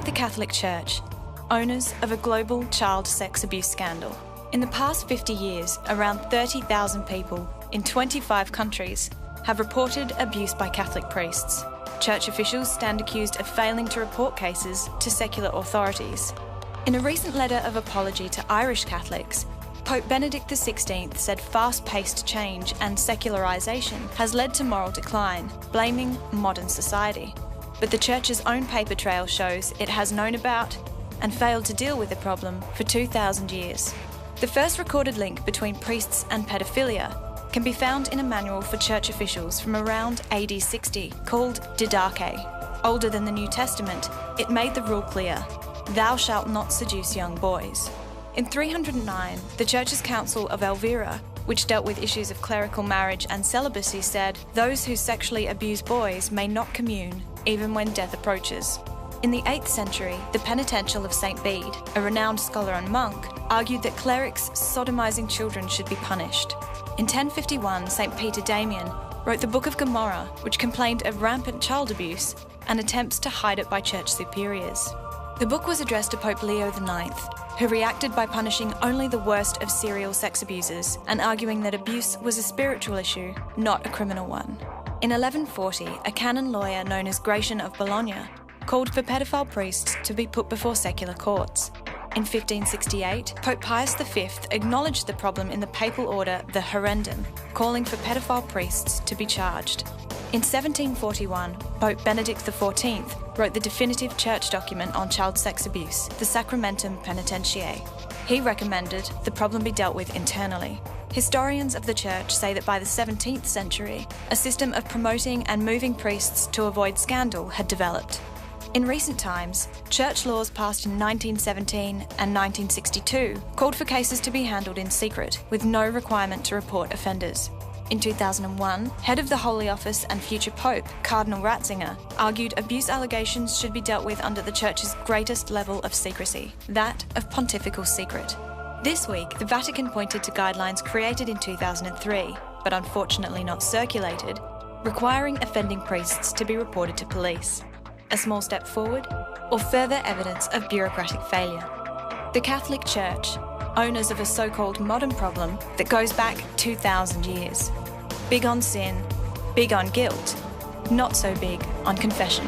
the Catholic Church, owners of a global child sex abuse scandal. In the past 50 years, around 30,000 people in 25 countries have reported abuse by Catholic priests. Church officials stand accused of failing to report cases to secular authorities. In a recent letter of apology to Irish Catholics, Pope Benedict XVI said fast-paced change and secularisation has led to moral decline, blaming modern society. But the Church's own paper trail shows it has known about and failed to deal with the problem for 2,000 years. The first recorded link between priests and paedophilia can be found in a manual for church officials from around AD 60 called Didache. Older than the New Testament, it made the rule clear: thou shalt not seduce young boys. In 309, the Church's Council of Elvira, which dealt with issues of clerical marriage and celibacy, said, those who sexually abuse boys may not commune, even when death approaches. In the 8th century, the Penitential of St. Bede, a renowned scholar and monk, argued that clerics sodomizing children should be punished. In 1051, St. Peter Damian wrote the Book of Gomorrah, which complained of rampant child abuse and attempts to hide it by church superiors. The book was addressed to Pope Leo IX, who reacted by punishing only the worst of serial sex abusers and arguing that abuse was a spiritual issue, not a criminal one. In 1140, a canon lawyer known as Gratian of Bologna called for paedophile priests to be put before secular courts. In 1568, Pope Pius V acknowledged the problem in the papal order the Horrendum, calling for paedophile priests to be charged. In 1741, Pope Benedict XIV wrote the definitive church document on child sex abuse, the Sacramentum Penitentiae. He recommended the problem be dealt with internally. Historians of the Church say that by the 17th century, a system of promoting and moving priests to avoid scandal had developed. In recent times, church laws passed in 1917 and 1962 called for cases to be handled in secret, with no requirement to report offenders. In 2001, head of the Holy Office and future Pope, Cardinal Ratzinger, argued abuse allegations should be dealt with under the Church's greatest level of secrecy, that of pontifical secret. This week, the Vatican pointed to guidelines created in 2003, but unfortunately not circulated, requiring offending priests to be reported to police. A small step forward, or further evidence of bureaucratic failure? The Catholic Church, owners of a so-called modern problem that goes back 2,000 years. Big on sin, big on guilt, not so big on confession.